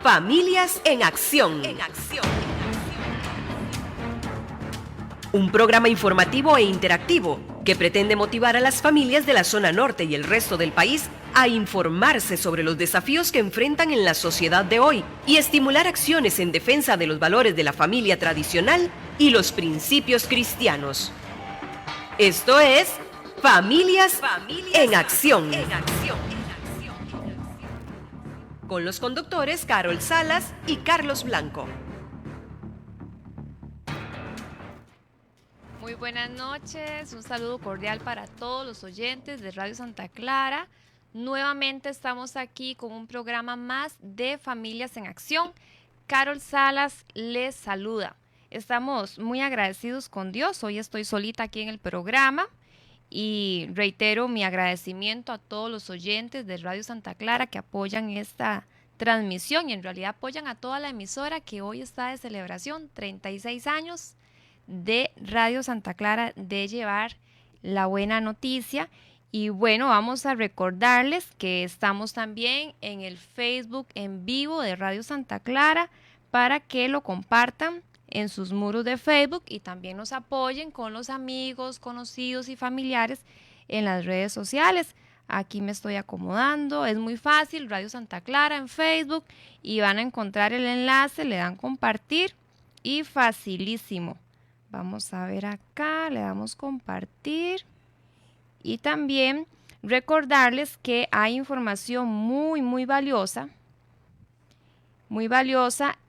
Familias en Acción. Un programa informativo e interactivo que pretende motivar a las familias de la zona norte y el resto del país a informarse sobre los desafíos que enfrentan en la sociedad de hoy y estimular acciones en defensa de los valores de la familia tradicional y los principios cristianos. Esto es Familias en Acción. Con los conductores Carol Salas y Carlos Blanco. Muy buenas noches, un saludo cordial para todos los oyentes de Radio Santa Clara. Nuevamente estamos aquí con un programa más de Familias en Acción. Carol Salas les saluda. Estamos muy agradecidos con Dios. Hoy estoy solita aquí en el programa y reitero mi agradecimiento a todos los oyentes de Radio Santa Clara que apoyan esta transmisión y en realidad apoyan a toda la emisora que hoy está de celebración, 36 años de Radio Santa Clara, de llevar la buena noticia. Y bueno, vamos a recordarles que estamos también en el Facebook en vivo de Radio Santa Clara para que lo compartan en sus muros de Facebook y también nos apoyen con los amigos, conocidos y familiares en las redes sociales. Aquí me estoy acomodando, es muy fácil, Radio Santa Clara en Facebook y van a encontrar el enlace, le dan compartir y facilísimo. Vamos a ver acá, le damos compartir y también recordarles que hay información muy valiosa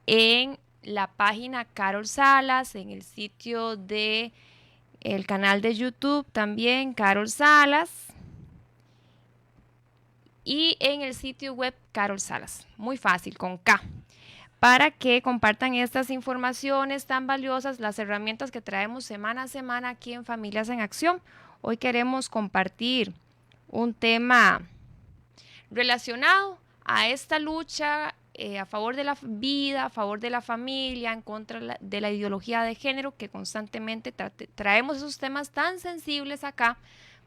en la página Carol Salas, en el sitio de el canal de YouTube también Carol Salas y en el sitio web Carol Salas, muy fácil, con K, para que compartan estas informaciones tan valiosas, las herramientas que traemos semana a semana aquí en Familias en Acción. Hoy queremos compartir un tema relacionado a esta lucha a favor de la vida, a favor de la familia, en contra de la ideología de género, que constantemente traemos esos temas tan sensibles acá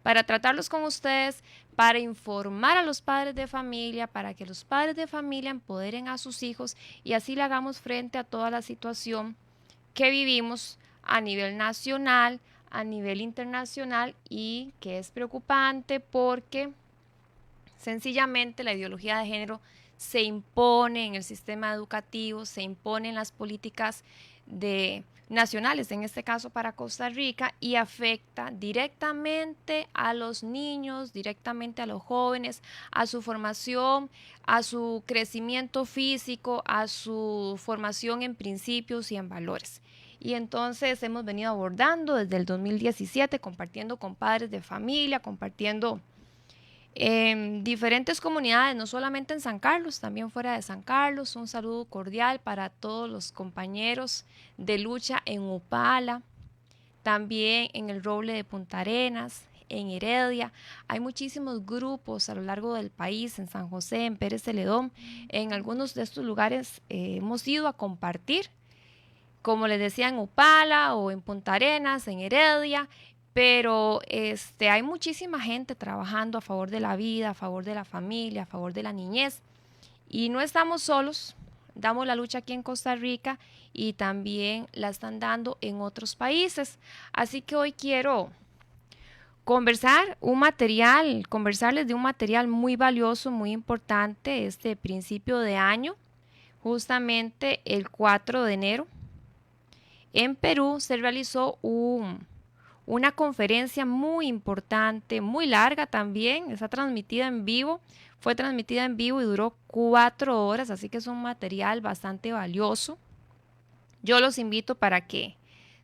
para tratarlos con ustedes, para informar a los padres de familia, para que los padres de familia empoderen a sus hijos y así le hagamos frente a toda la situación que vivimos a nivel nacional, a nivel internacional y que es preocupante porque sencillamente la ideología de género se impone en el sistema educativo, se impone en las políticas nacionales, en este caso para Costa Rica, y afecta directamente a los niños, directamente a los jóvenes, a su formación, a su crecimiento físico, a su formación en principios y en valores. Y entonces hemos venido abordando desde el 2017, compartiendo con padres de familia, compartiendo en diferentes comunidades, no solamente en San Carlos, también fuera de San Carlos. Un saludo cordial para todos los compañeros de lucha en Upala, también en el Roble de Punta Arenas, en Heredia. Hay muchísimos grupos a lo largo del país, en San José, en Pérez Celedón. En algunos de estos lugares hemos ido a compartir, como les decía, en Upala o en Punta Arenas, en Heredia. Pero hay muchísima gente trabajando a favor de la vida, a favor de la familia, a favor de la niñez. Y no estamos solos, damos la lucha aquí en Costa Rica y también la están dando en otros países. Así que hoy quiero conversarles de un material muy valioso, muy importante, este principio de año. Justamente el 4 de enero en Perú se realizó una conferencia muy importante, muy larga también, está transmitida en vivo, fue transmitida en vivo y duró 4 horas, así que es un material bastante valioso. Yo los invito para que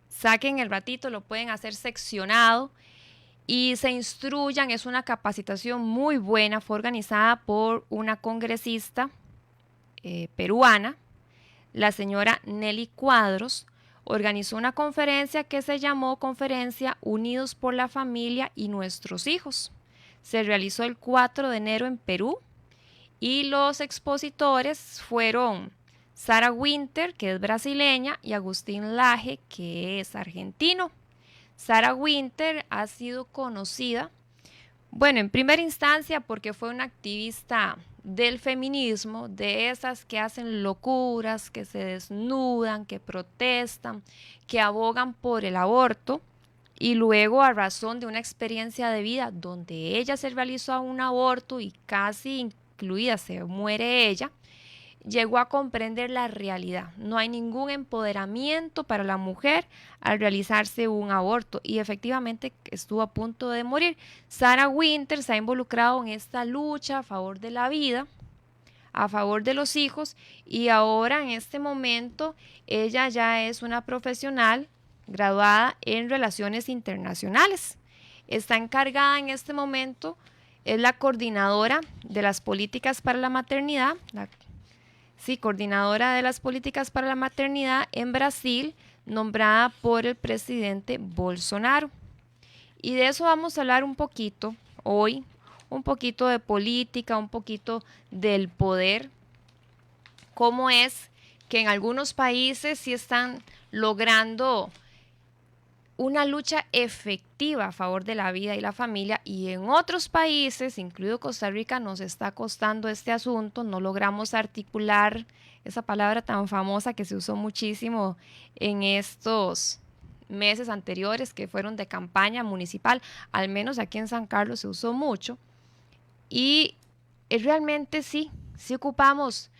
saquen el ratito, lo pueden hacer seccionado y se instruyan. Es una capacitación muy buena, fue organizada por una congresista peruana, la señora Nelly Cuadros. Organizó una conferencia que se llamó Conferencia Unidos por la Familia y Nuestros Hijos. Se realizó el 4 de enero en Perú y los expositores fueron Sara Winter, que es brasileña, y Agustín Laje, que es argentino. Sara Winter ha sido conocida, bueno, en primera instancia porque fue una activista del feminismo, de esas que hacen locuras, que se desnudan, que protestan, que abogan por el aborto, y luego a razón de una experiencia de vida donde ella se realizó un aborto y casi incluida se muere ella, llegó a comprender la realidad. No hay ningún empoderamiento para la mujer al realizarse un aborto, y efectivamente estuvo a punto de morir. Sarah Winter se ha involucrado en esta lucha a favor de la vida, a favor de los hijos, y ahora en este momento ella ya es una profesional graduada en Relaciones Internacionales. Está encargada en este momento, es la coordinadora de las políticas para la maternidad, coordinadora de las políticas para la maternidad en Brasil, nombrada por el presidente Bolsonaro. Y de eso vamos a hablar un poquito hoy, un poquito de política, un poquito del poder, cómo es que en algunos países sí están logrando una lucha efectiva a favor de la vida y la familia, y en otros países, incluido Costa Rica, nos está costando este asunto. No logramos articular esa palabra tan famosa que se usó muchísimo en estos meses anteriores, que fueron de campaña municipal. Al menos aquí en San Carlos se usó mucho, y realmente sí ocupamos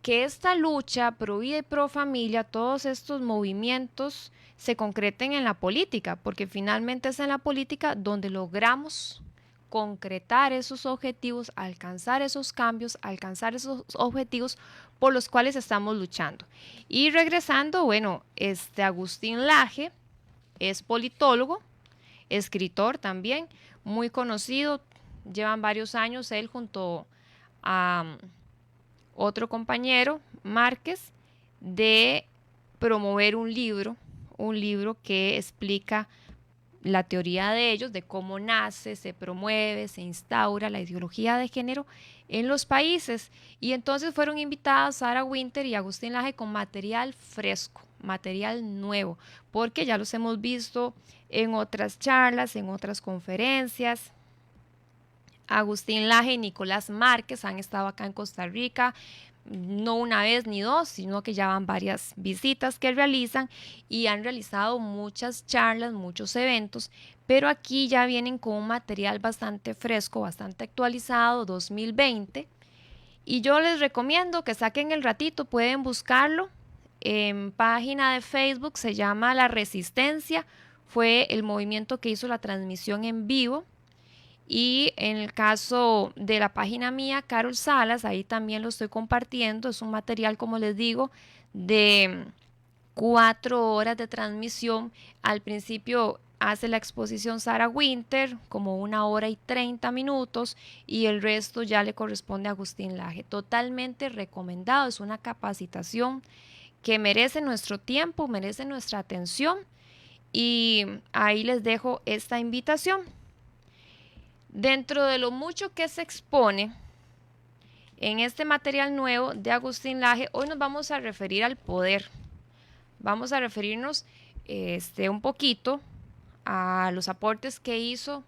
que esta lucha pro vida y pro familia, todos estos movimientos, se concreten en la política, porque finalmente es en la política donde logramos concretar esos objetivos, alcanzar esos cambios, alcanzar esos objetivos por los cuales estamos luchando. Y regresando, bueno, Agustín Laje es politólogo, escritor también, muy conocido. Llevan varios años él junto a otro compañero, Márquez, de promover un libro que explica la teoría de ellos, de cómo nace, se promueve, se instaura la ideología de género en los países. Y entonces fueron invitados Sarah Winter y Agustín Laje con material fresco, material nuevo, porque ya los hemos visto en otras charlas, en otras conferencias. Agustín Laje y Nicolás Márquez han estado acá en Costa Rica, no una vez ni dos, sino que ya van varias visitas que realizan, y han realizado muchas charlas, muchos eventos, pero aquí ya vienen con un material bastante fresco, bastante actualizado, 2020, y yo les recomiendo que saquen el ratito. Pueden buscarlo en página de Facebook, se llama La Resistencia, fue el movimiento que hizo la transmisión en vivo. Y en el caso de la página mía, Carol Salas, ahí también lo estoy compartiendo. Es un material, como les digo, de 4 horas de transmisión. Al principio hace la exposición Sarah Winter, como 1 hora y 30 minutos, y el resto ya le corresponde a Agustín Laje. Totalmente recomendado, es una capacitación que merece nuestro tiempo, merece nuestra atención, y ahí les dejo esta invitación. Dentro de lo mucho que se expone en este material nuevo de Agustín Laje, hoy nos vamos a referir al poder. Vamos a referirnos un poquito a los aportes que hizo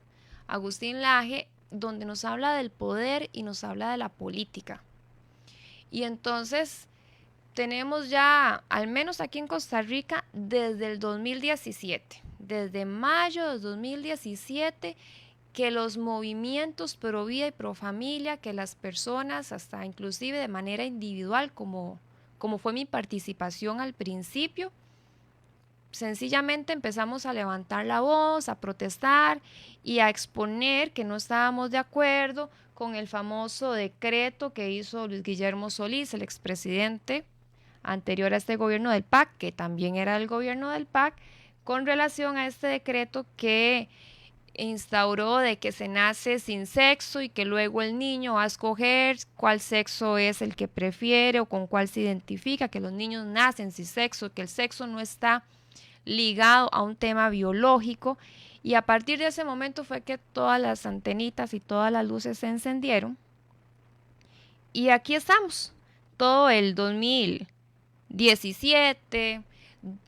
Agustín Laje, donde nos habla del poder y nos habla de la política. Y entonces tenemos ya, al menos aquí en Costa Rica, desde el 2017, desde mayo de 2017, que los movimientos pro vida y pro familia, que las personas, hasta inclusive de manera individual, como fue mi participación al principio, sencillamente empezamos a levantar la voz, a protestar y a exponer que no estábamos de acuerdo con el famoso decreto que hizo Luis Guillermo Solís, el expresidente anterior a este gobierno del PAC, que también era el gobierno del PAC, con relación a este decreto que instauró de que se nace sin sexo y que luego el niño va a escoger cuál sexo es el que prefiere o con cuál se identifica, que los niños nacen sin sexo, que el sexo no está ligado a un tema biológico. Y a partir de ese momento fue que todas las antenitas y todas las luces se encendieron, y aquí estamos todo el 2017,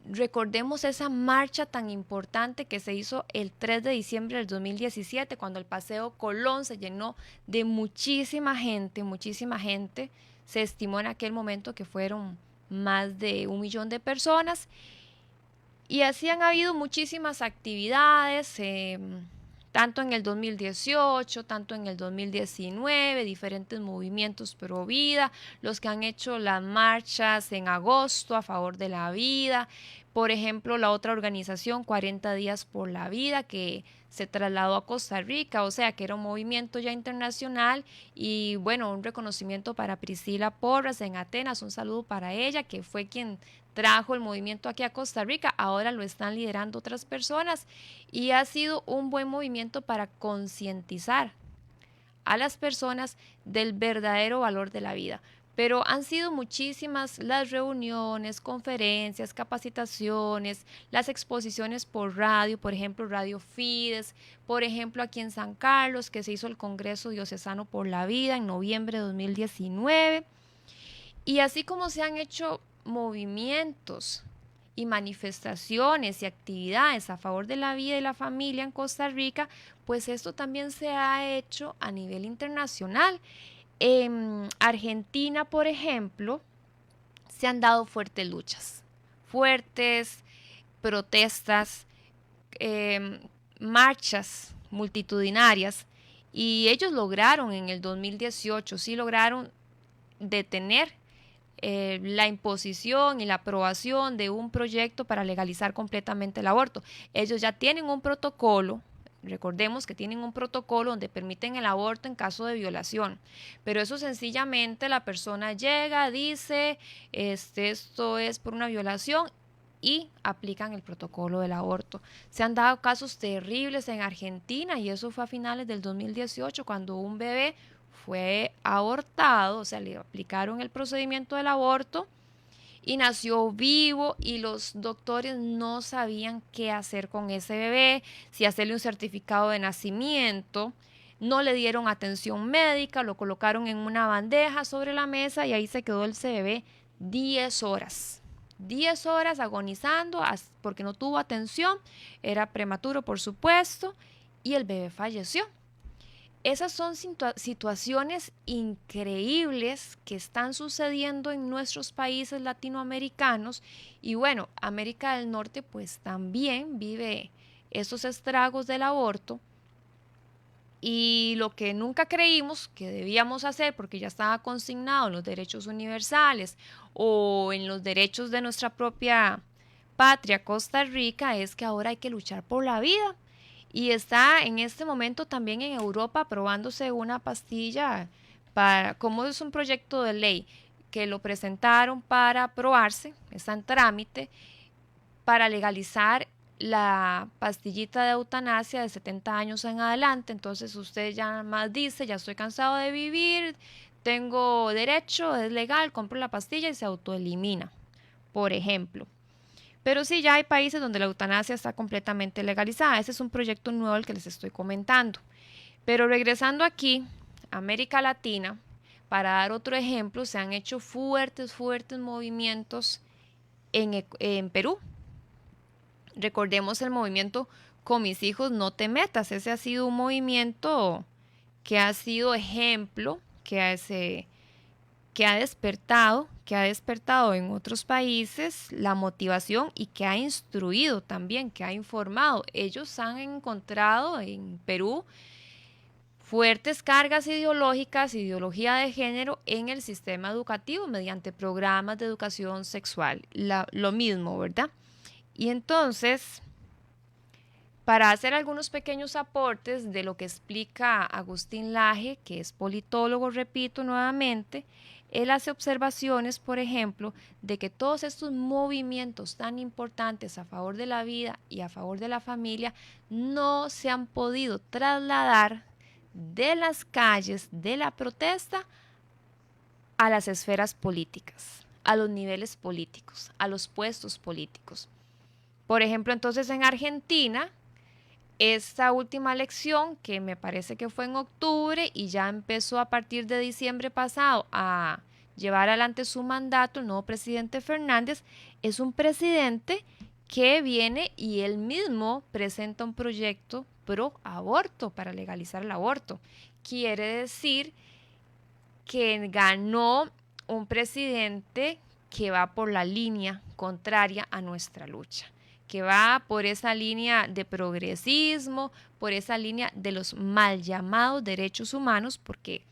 Recordemos esa marcha tan importante que se hizo el 3 de diciembre del 2017, cuando el Paseo Colón se llenó de muchísima gente, muchísima gente. Se estimó en aquel momento que fueron más de 1 millón de personas. Y así han habido muchísimas actividades, tanto en el 2018, tanto en el 2019, diferentes movimientos pro vida, los que han hecho las marchas en agosto a favor de la vida. Por ejemplo, la otra organización, 40 días por la vida, que se trasladó a Costa Rica, o sea que era un movimiento ya internacional. Y bueno, un reconocimiento para Priscila Porras en Atenas, un saludo para ella, que fue quien trajo el movimiento aquí a Costa Rica. Ahora lo están liderando otras personas y ha sido un buen movimiento para concientizar a las personas del verdadero valor de la vida. Pero han sido muchísimas las reuniones, conferencias, capacitaciones, las exposiciones por radio, por ejemplo, Radio Fides, por ejemplo, aquí en San Carlos, que se hizo el Congreso Diocesano por la Vida en noviembre de 2019. Y así como se han hecho movimientos y manifestaciones y actividades a favor de la vida y la familia en Costa Rica, pues esto también se ha hecho a nivel internacional. En Argentina, por ejemplo, se han dado fuertes luchas, fuertes protestas, marchas multitudinarias, y ellos lograron en el 2018, sí lograron detener la imposición y la aprobación de un proyecto para legalizar completamente el aborto. Ellos ya tienen un protocolo. Recordemos que tienen un protocolo donde permiten el aborto en caso de violación, pero eso sencillamente la persona llega, dice, esto es por una violación, y aplican el protocolo del aborto. Se han dado casos terribles en Argentina, y eso fue a finales del 2018, cuando un bebé fue abortado, o sea, le aplicaron el procedimiento del aborto y nació vivo, y los doctores no sabían qué hacer con ese bebé, si hacerle un certificado de nacimiento. No le dieron atención médica, lo colocaron en una bandeja sobre la mesa y ahí se quedó ese bebé 10 horas. 10 horas agonizando porque no tuvo atención, era prematuro por supuesto, y el bebé falleció. Esas son situaciones increíbles que están sucediendo en nuestros países latinoamericanos, y bueno, América del Norte pues también vive esos estragos del aborto. Y lo que nunca creímos que debíamos hacer, porque ya estaba consignado en los derechos universales o en los derechos de nuestra propia patria, Costa Rica, es que ahora hay que luchar por la vida. Y está en este momento también en Europa aprobándose una pastilla como es un proyecto de ley que lo presentaron para aprobarse, está en trámite, para legalizar la pastillita de eutanasia de 70 años en adelante. Entonces usted ya más dice, ya estoy cansado de vivir, tengo derecho, es legal, compro la pastilla y se autoelimina, por ejemplo. Pero sí, ya hay países donde la eutanasia está completamente legalizada. Ese es un proyecto nuevo el que les estoy comentando. Pero regresando aquí, América Latina, para dar otro ejemplo, se han hecho fuertes movimientos en Perú. Recordemos el movimiento Con mis hijos no te metas. Ese ha sido un movimiento que ha sido ejemplo, que ha despertado en otros países la motivación, y que ha instruido también, que ha informado. Ellos han encontrado en Perú fuertes cargas ideológicas, ideología de género en el sistema educativo mediante programas de educación sexual. Lo mismo, ¿verdad? Y entonces, para hacer algunos pequeños aportes de lo que explica Agustín Laje, que es politólogo, repito nuevamente, él hace observaciones, por ejemplo, de que todos estos movimientos tan importantes a favor de la vida y a favor de la familia no se han podido trasladar de las calles de la protesta a las esferas políticas, a los niveles políticos, a los puestos políticos. Por ejemplo, entonces en Argentina, esta última elección, que me parece que fue en octubre y ya empezó a partir de diciembre pasado a llevar adelante su mandato, el nuevo presidente Fernández, es un presidente que viene y él mismo presenta un proyecto pro aborto, para legalizar el aborto. Quiere decir que ganó un presidente que va por la línea contraria a nuestra lucha, que va por esa línea de progresismo, por esa línea de los mal llamados derechos humanos, porque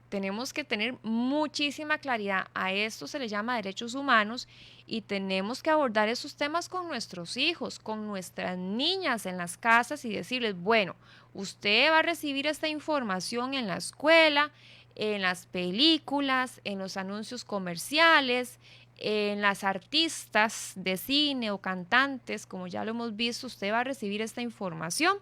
tenemos que tener muchísima claridad. A esto se le llama derechos humanos y tenemos que abordar esos temas con nuestros hijos, con nuestras niñas en las casas y decirles, bueno, usted va a recibir esta información en la escuela, en las películas, en los anuncios comerciales, en las artistas de cine o cantantes, como ya lo hemos visto, usted va a recibir esta información,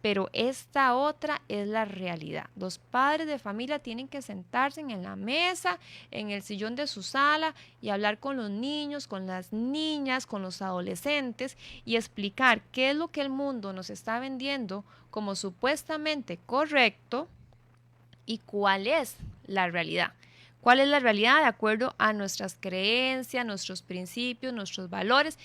pero esta otra es la realidad. Los padres de familia tienen que sentarse en la mesa, en el sillón de su sala y hablar con los niños, con las niñas, con los adolescentes y explicar qué es lo que el mundo nos está vendiendo como supuestamente correcto y cuál es la realidad. ¿Cuál es la realidad de acuerdo a nuestras creencias, nuestros principios, nuestros valores,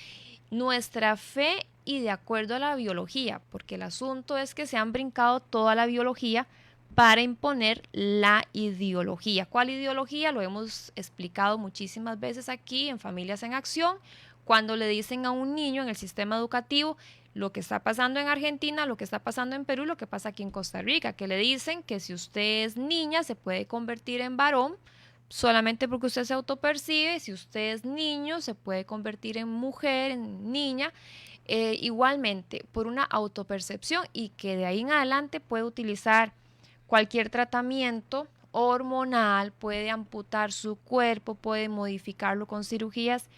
nuestra fe y de acuerdo a la biología? Porque el asunto es que se han brincado toda la biología para imponer la ideología. ¿Cuál ideología? Lo hemos explicado muchísimas veces aquí en Familias en Acción, cuando le dicen a un niño en el sistema educativo lo que está pasando en Argentina, lo que está pasando en Perú, lo que pasa aquí en Costa Rica, que le dicen que si usted es niña se puede convertir en varón solamente porque usted se autopercibe, si usted es niño se puede convertir en mujer, en niña, igualmente por una autopercepción y que de ahí en adelante puede utilizar cualquier tratamiento hormonal, puede amputar su cuerpo, puede modificarlo con cirugías,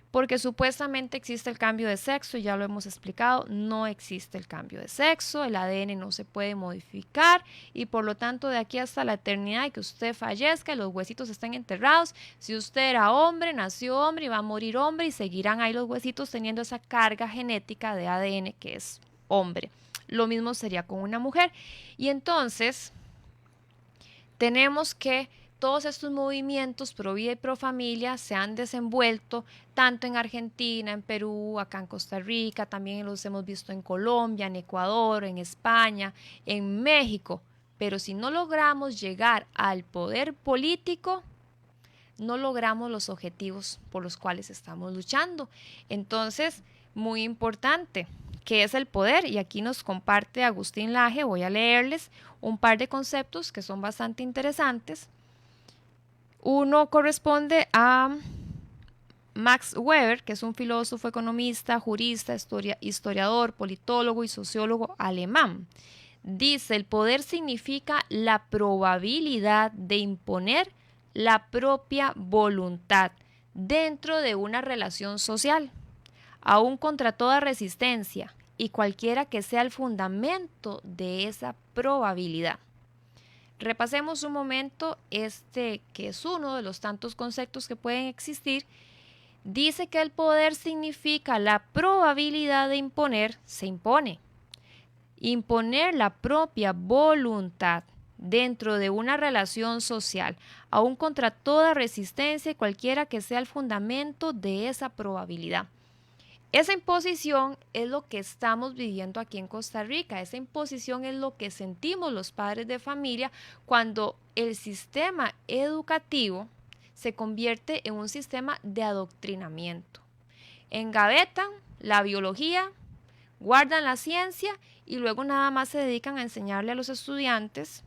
porque supuestamente existe el cambio de sexo, ya lo hemos explicado, no existe el cambio de sexo, el ADN no se puede modificar y por lo tanto de aquí hasta la eternidad y que usted fallezca y los huesitos estén enterrados, si usted era hombre, nació hombre y va a morir hombre y seguirán ahí los huesitos teniendo esa carga genética de ADN que es hombre. Lo mismo sería con una mujer y entonces tenemos que todos estos movimientos pro vida y pro familia se han desenvuelto tanto en Argentina, en Perú, acá en Costa Rica, también los hemos visto en Colombia, en Ecuador, en España, en México. Pero si no logramos llegar al poder político, no logramos los objetivos por los cuales estamos luchando. Entonces, muy importante, ¿qué es el poder? Y aquí nos comparte Agustín Laje, voy a leerles un par de conceptos que son bastante interesantes. Uno corresponde a Max Weber, que es un filósofo, economista, jurista, historiador, politólogo y sociólogo alemán. Dice, el poder significa la probabilidad de imponer la propia voluntad dentro de una relación social, aun contra toda resistencia y cualquiera que sea el fundamento de esa probabilidad. Repasemos un momento que es uno de los tantos conceptos que pueden existir. Dice que el poder significa la probabilidad de imponer, se impone. Imponer la propia voluntad dentro de una relación social, aun contra toda resistencia y cualquiera que sea el fundamento de esa probabilidad. Esa imposición es lo que estamos viviendo aquí en Costa Rica, esa imposición es lo que sentimos los padres de familia cuando el sistema educativo se convierte en un sistema de adoctrinamiento. Engavetan la biología, guardan la ciencia y luego nada más se dedican a enseñarle a los estudiantes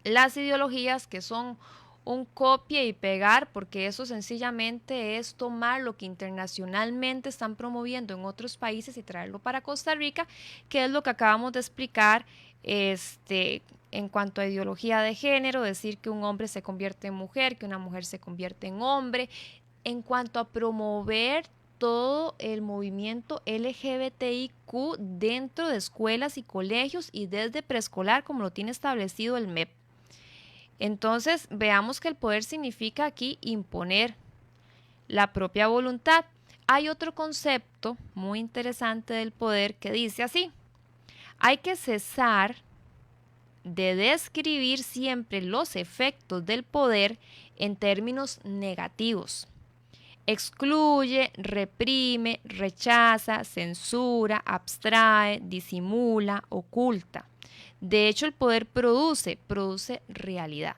las ideologías que son un copia y pegar, porque eso sencillamente es tomar lo que internacionalmente están promoviendo en otros países y traerlo para Costa Rica, que es lo que acabamos de explicar en cuanto a ideología de género, decir que un hombre se convierte en mujer, que una mujer se convierte en hombre, en cuanto a promover todo el movimiento LGBTIQ dentro de escuelas y colegios y desde preescolar, como lo tiene establecido el MEP. Entonces, veamos que el poder significa aquí imponer la propia voluntad. Hay otro concepto muy interesante del poder que dice así: hay que cesar de describir siempre los efectos del poder en términos negativos. Excluye, reprime, rechaza, censura, abstrae, disimula, oculta. De hecho, el poder produce realidad.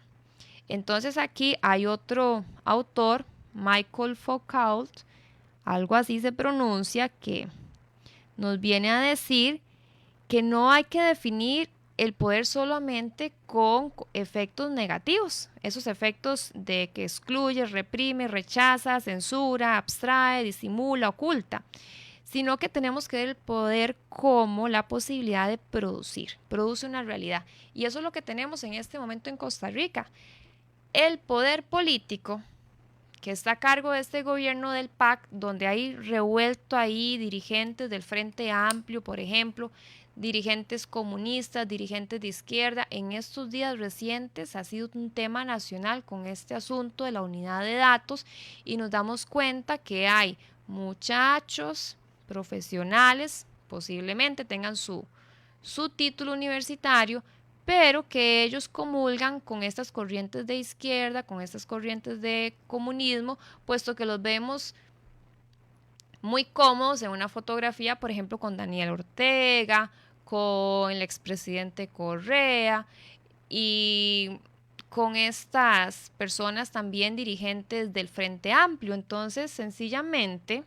Entonces aquí hay otro autor, Michael Foucault, algo así se pronuncia, que nos viene a decir que no hay que definir el poder solamente con efectos negativos, esos efectos de que excluye, reprime, rechaza, censura, abstrae, disimula, oculta, sino que tenemos que ver el poder como la posibilidad de produce una realidad. Y eso es lo que tenemos en este momento en Costa Rica. El poder político que está a cargo de este gobierno del PAC, donde hay revuelto ahí dirigentes del Frente Amplio, por ejemplo, dirigentes comunistas, dirigentes de izquierda. En estos días recientes ha sido un tema nacional con este asunto de la unidad de datos y nos damos cuenta que hay muchachos profesionales, posiblemente tengan su título universitario, pero que ellos comulgan con estas corrientes de izquierda, con estas corrientes de comunismo, puesto que los vemos muy cómodos en una fotografía, por ejemplo, con Daniel Ortega, con el expresidente Correa y con estas personas también dirigentes del Frente Amplio. Entonces, sencillamente,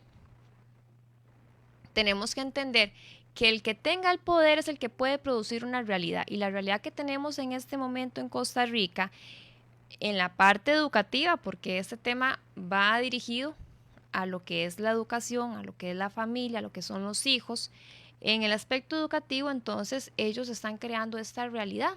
tenemos que entender que el que tenga el poder es el que puede producir una realidad. Y la realidad que tenemos en este momento en Costa Rica, en la parte educativa, porque este tema va dirigido a lo que es la educación, a lo que es la familia, a lo que son los hijos. En el aspecto educativo, entonces, ellos están creando esta realidad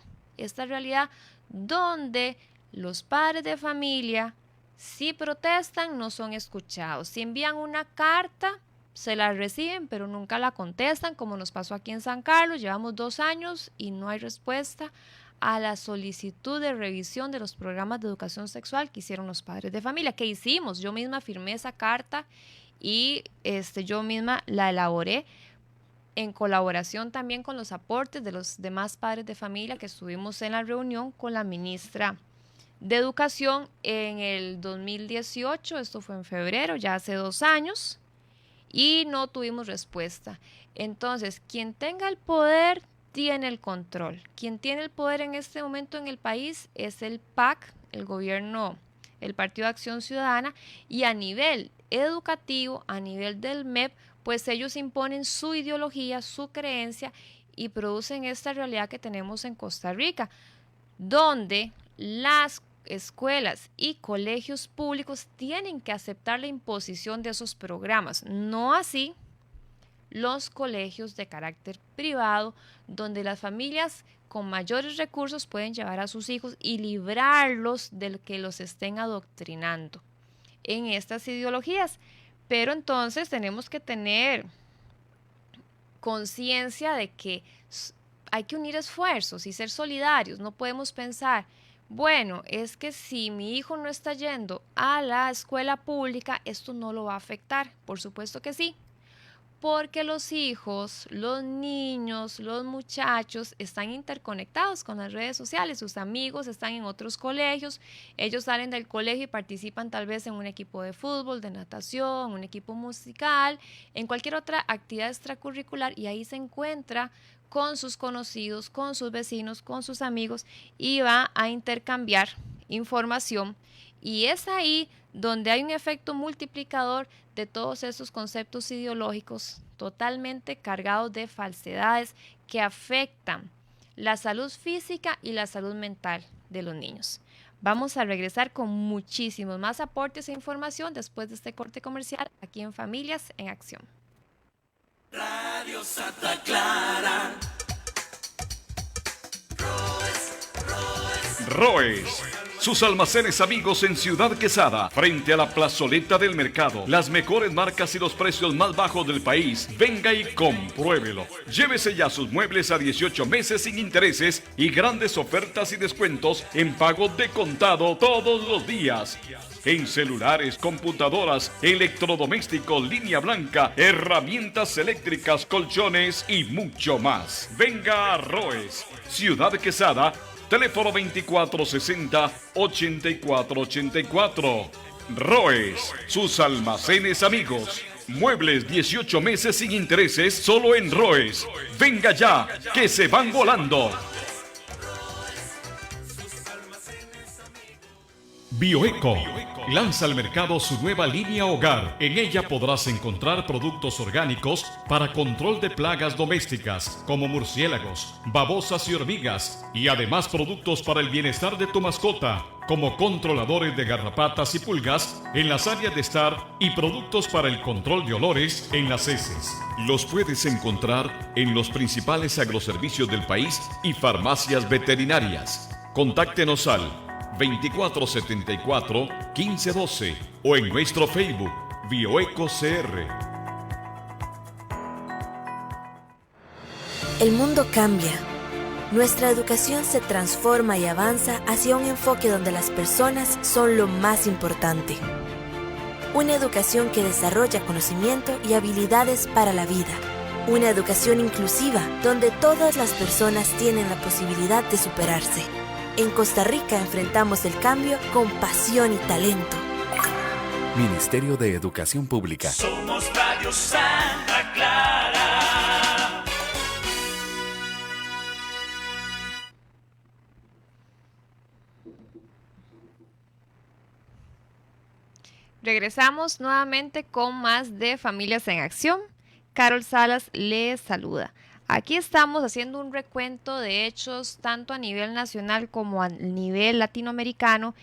donde los padres de familia, si protestan, no son escuchados. Si envían una carta, se la reciben, pero nunca la contestan, como nos pasó aquí en San Carlos. Llevamos 2 años y no hay respuesta a la solicitud de revisión de los programas de educación sexual que hicieron los padres de familia. ¿Qué hicimos? Yo misma firmé esa carta y yo misma la elaboré en colaboración también con los aportes de los demás padres de familia que estuvimos en la reunión con la ministra de Educación en el 2018. Esto fue en febrero, ya hace 2 años. Y no tuvimos respuesta. Entonces, quien tenga el poder tiene el control. Quien tiene el poder en este momento en el país es el PAC, el gobierno, el Partido de Acción Ciudadana, y a nivel educativo, a nivel del MEP, pues ellos imponen su ideología, su creencia y producen esta realidad que tenemos en Costa Rica, donde las escuelas y colegios públicos tienen que aceptar la imposición de esos programas, no así los colegios de carácter privado, donde las familias con mayores recursos pueden llevar a sus hijos y librarlos del que los estén adoctrinando en estas ideologías. Pero entonces tenemos que tener conciencia de que hay que unir esfuerzos y ser solidarios. No podemos pensar, bueno, es que si mi hijo no está yendo a la escuela pública, esto no lo va a afectar. Por supuesto que sí, porque los hijos, los niños, los muchachos están interconectados con las redes sociales. Sus amigos están en otros colegios, ellos salen del colegio y participan tal vez en un equipo de fútbol, de natación, un equipo musical, en cualquier otra actividad extracurricular, y ahí se encuentra con sus conocidos, con sus vecinos, con sus amigos, y va a intercambiar información. Y es ahí donde hay un efecto multiplicador de todos esos conceptos ideológicos totalmente cargados de falsedades que afectan la salud física y la salud mental de los niños. Vamos a regresar con muchísimos más aportes e información después de este corte comercial aquí en Familias en Acción. Radio Santa Clara. Roes. sus almacenes amigos en Ciudad Quesada, frente a la plazoleta del mercado. Las mejores marcas y los precios más bajos del país. Venga y compruébelo. Llévese ya sus muebles a 18 meses sin intereses y grandes ofertas y descuentos en pago de contado todos los días. En celulares, computadoras, electrodomésticos, línea blanca, herramientas eléctricas, colchones y mucho más. Venga a Roes, Ciudad Quesada, teléfono 2460-8484. Roes, sus almacenes amigos. Muebles 18 meses sin intereses solo en Roes. Venga ya, que se van volando. Bioeco lanza al mercado su nueva línea hogar. En ella podrás encontrar productos orgánicos para control de plagas domésticas como murciélagos, babosas y hormigas, y además productos para el bienestar de tu mascota, como controladores de garrapatas y pulgas en las áreas de estar y productos para el control de olores en las heces. Los puedes encontrar en los principales agroservicios del país y farmacias veterinarias. Contáctenos al 2474-1512 o en nuestro Facebook Bioeco CR. El mundo cambia. Nuestra educación se transforma y avanza hacia un enfoque donde las personas son lo más importante. Una educación que desarrolla conocimiento y habilidades para la vida. Una educación inclusiva donde todas las personas tienen la posibilidad de superarse. En Costa Rica enfrentamos el cambio con pasión y talento. Ministerio de Educación Pública. Somos Radio Santa Clara. Regresamos nuevamente con más de Familias en Acción. Carol Salas les saluda. Aquí estamos haciendo un recuento de hechos tanto a nivel nacional como a nivel latinoamericano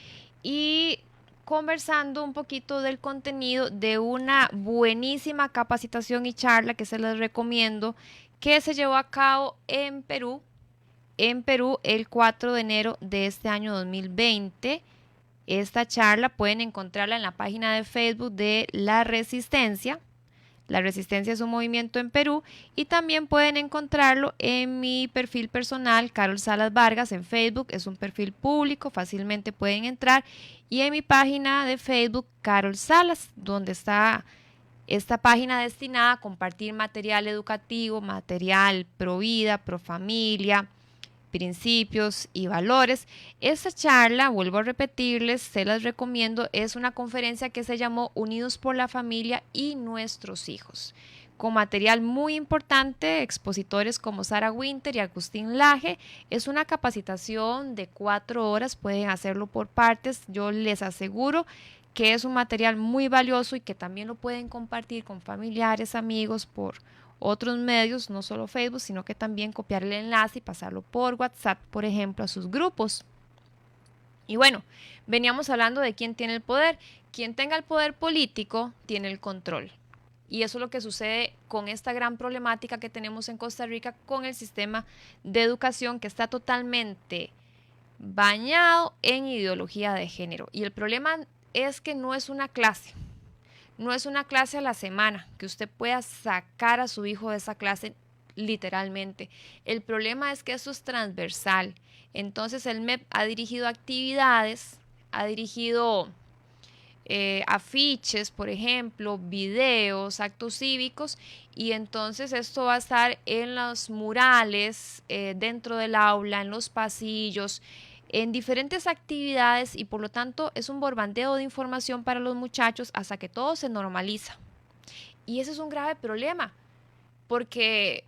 y conversando un poquito del contenido de una buenísima capacitación y charla que se les recomiendo, que se llevó a cabo en Perú el 4 de enero de este año 2020. Esta charla pueden encontrarla en la página de Facebook de La Resistencia. La Resistencia es un movimiento en Perú, y también pueden encontrarlo en mi perfil personal, Carol Salas Vargas, en Facebook. Es un perfil público, fácilmente pueden entrar, y en mi página de Facebook, Carol Salas, donde está esta página destinada a compartir material educativo, material pro vida, pro familia, principios y valores. Esta charla, vuelvo a repetirles, se las recomiendo, es una conferencia que se llamó Unidos por la Familia y Nuestros Hijos, con material muy importante, expositores como Sara Winter y Agustín Laje. Es una capacitación de 4 horas, pueden hacerlo por partes. Yo les aseguro que es un material muy valioso y que también lo pueden compartir con familiares, amigos, por otros medios, no solo Facebook, sino que también copiar el enlace y pasarlo por WhatsApp, por ejemplo, a sus grupos. Y bueno, veníamos hablando de quién tiene el poder. Quien tenga el poder político tiene el control. Y eso es lo que sucede con esta gran problemática que tenemos en Costa Rica con el sistema de educación, que está totalmente bañado en ideología de género. Y el problema es que no es una clase. No es una clase a la semana que usted pueda sacar a su hijo de esa clase literalmente. El problema es que eso es transversal. Entonces el MEP ha dirigido actividades, ha dirigido afiches, por ejemplo, videos, actos cívicos, y entonces esto va a estar en los murales, dentro del aula, en los pasillos, en diferentes actividades, y por lo tanto es un bombardeo de información para los muchachos hasta que todo se normaliza. Y ese es un grave problema, porque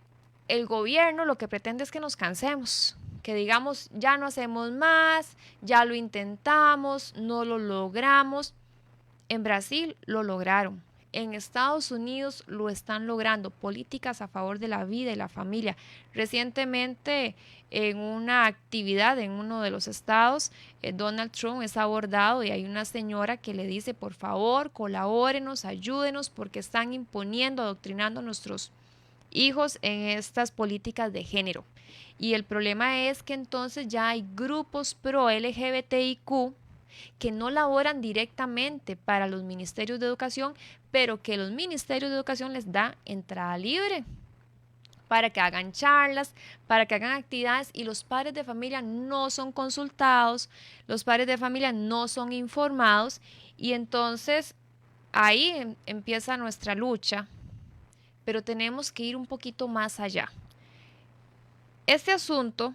el gobierno lo que pretende es que nos cansemos, que digamos ya no hacemos más, ya lo intentamos, no lo logramos. En Brasil lo lograron. En Estados Unidos lo están logrando, políticas a favor de la vida y la familia. Recientemente, en una actividad en uno de los estados, Donald Trump es abordado y hay una señora que le dice: por favor, colabórenos, ayúdenos, porque están imponiendo, adoctrinando a nuestros hijos en estas políticas de género. Y el problema es que entonces ya hay grupos pro LGBTIQ que no laboran directamente para los ministerios de educación, pero que los ministerios de educación les da entrada libre para que hagan charlas, para que hagan actividades, y los padres de familia no son consultados, los padres de familia no son informados, y entonces ahí empieza nuestra lucha, pero tenemos que ir un poquito más allá. Este asunto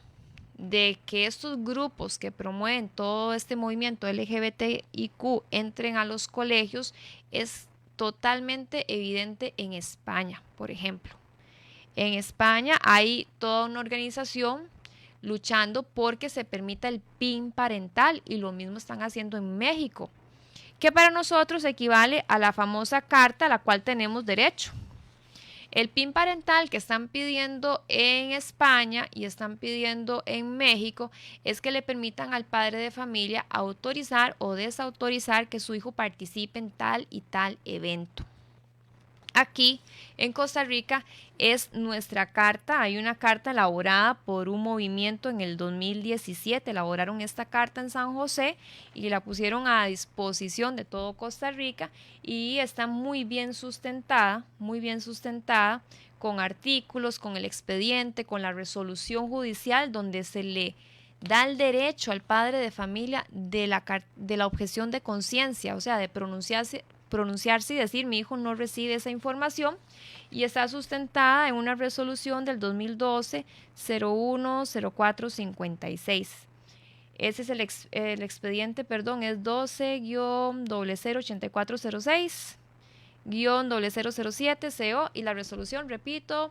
de que estos grupos que promueven todo este movimiento LGBTIQ entren a los colegios es totalmente evidente en España, por ejemplo. En España hay toda una organización luchando porque se permita el PIN parental, y lo mismo están haciendo en México, que para nosotros equivale a la famosa carta a la cual tenemos derecho. El PIN parental que están pidiendo en España y están pidiendo en México es que le permitan al padre de familia autorizar o desautorizar que su hijo participe en tal y tal evento. Aquí en Costa Rica es nuestra carta. Hay una carta elaborada por un movimiento en el 2017. Elaboraron esta carta en San José y la pusieron a disposición de todo Costa Rica, y está muy bien sustentada con artículos, con el expediente, con la resolución judicial, donde se le da el derecho al padre de familia de la objeción de conciencia, o sea, de pronunciarse y decir: mi hijo no recibe esa información, y está sustentada en una resolución del 2012 010456. Ese es el expediente, perdón, es 12-008406-0007 CO, y la resolución, repito,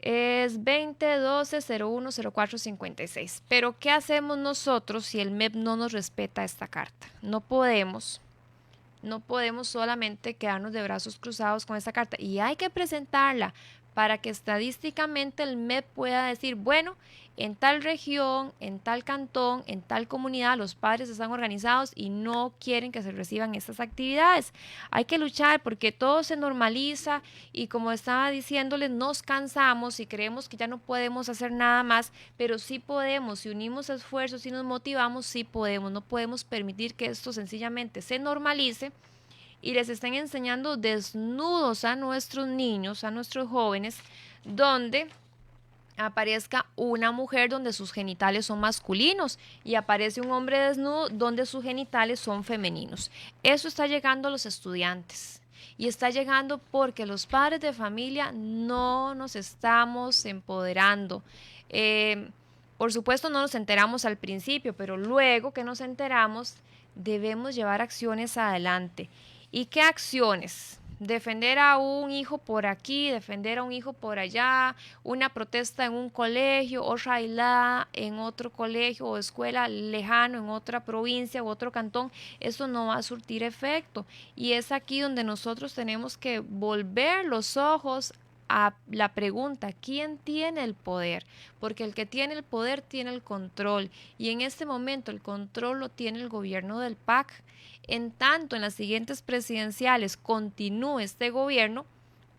es 2012-010456. Pero ¿qué hacemos nosotros si el MEP no nos respeta esta carta? No podemos solamente quedarnos de brazos cruzados con esta carta, y hay que presentarla para que estadísticamente el MEP pueda decir: bueno, en tal región, en tal cantón, en tal comunidad, los padres están organizados y no quieren que se reciban estas actividades. Hay que luchar porque todo se normaliza, y como estaba diciéndoles, nos cansamos y creemos que ya no podemos hacer nada más, pero sí podemos. Si unimos esfuerzos y nos motivamos, sí podemos. No podemos permitir que esto sencillamente se normalice y les estén enseñando desnudos a nuestros niños, a nuestros jóvenes, donde aparezca una mujer donde sus genitales son masculinos y aparece un hombre desnudo donde sus genitales son femeninos. Eso está llegando a los estudiantes, y está llegando porque los padres de familia no nos estamos empoderando. Por supuesto no nos enteramos al principio, pero luego que nos enteramos debemos llevar acciones adelante. ¿Y qué acciones? Defender a un hijo por aquí, defender a un hijo por allá, una protesta en un colegio, otra aislada en otro colegio o escuela lejano en otra provincia u otro cantón, eso no va a surtir efecto. Y es aquí donde nosotros tenemos que volver los ojos a la pregunta: ¿quién tiene el poder? Porque el que tiene el poder tiene el control, y en este momento el control lo tiene el gobierno del PAC. En tanto en las siguientes presidenciales continúe este gobierno,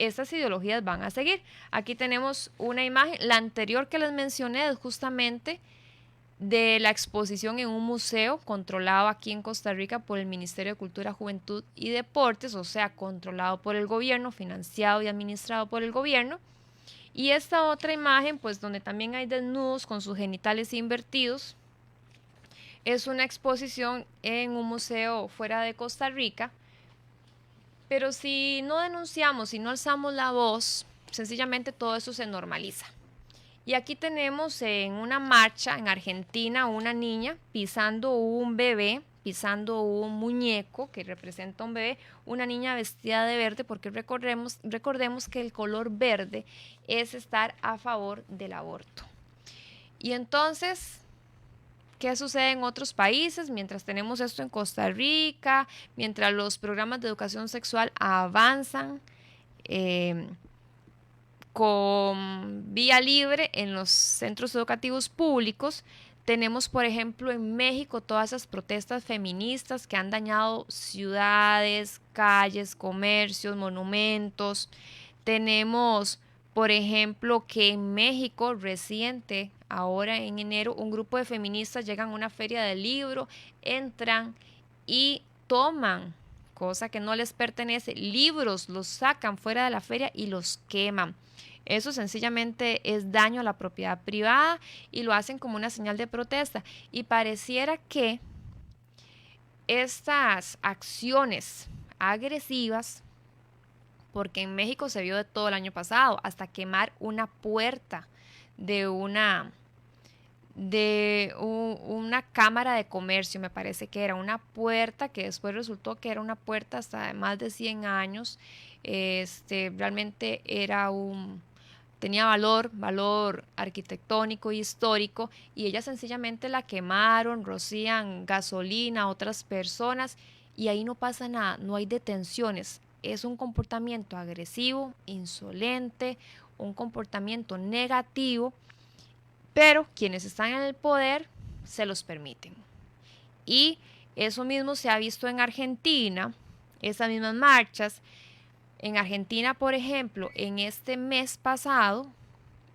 estas ideologías van a seguir. Aquí tenemos una imagen, la anterior que les mencioné es justamente de la exposición en un museo controlado aquí en Costa Rica por el Ministerio de Cultura, Juventud y Deportes, o sea, controlado por el gobierno, financiado y administrado por el gobierno. Y esta otra imagen, pues donde también hay desnudos con sus genitales invertidos, es una exposición en un museo fuera de Costa Rica. Pero si no denunciamos, si no alzamos la voz, sencillamente todo eso se normaliza. Y aquí tenemos en una marcha en Argentina una niña pisando un bebé, pisando un muñeco que representa un bebé, una niña vestida de verde, porque recordemos que el color verde es estar a favor del aborto. Y entonces, ¿qué sucede en otros países? Mientras tenemos esto en Costa Rica, mientras los programas de educación sexual avanzan con vía libre en los centros educativos públicos, tenemos, por ejemplo, en México todas esas protestas feministas que han dañado ciudades, calles, comercios, monumentos. Tenemos, por ejemplo, que en México reciente ahora en enero, un grupo de feministas llegan a una feria del libro, entran y toman, cosa que no les pertenece, libros, los sacan fuera de la feria y los queman. Eso sencillamente es daño a la propiedad privada y lo hacen como una señal de protesta. Y pareciera que estas acciones agresivas, porque en México se vio de todo el año pasado, hasta quemar una puerta de una cámara de comercio, me parece que era una puerta que después resultó que era una puerta hasta de más de 100 años. Realmente tenía valor arquitectónico y histórico, y ellas sencillamente la quemaron, rocían gasolina a otras personas y ahí no pasa nada, no hay detenciones. Es un comportamiento agresivo, insolente, un comportamiento negativo, pero quienes están en el poder se los permiten. Y eso mismo se ha visto en Argentina, esas mismas marchas. En Argentina, por ejemplo, en este mes pasado,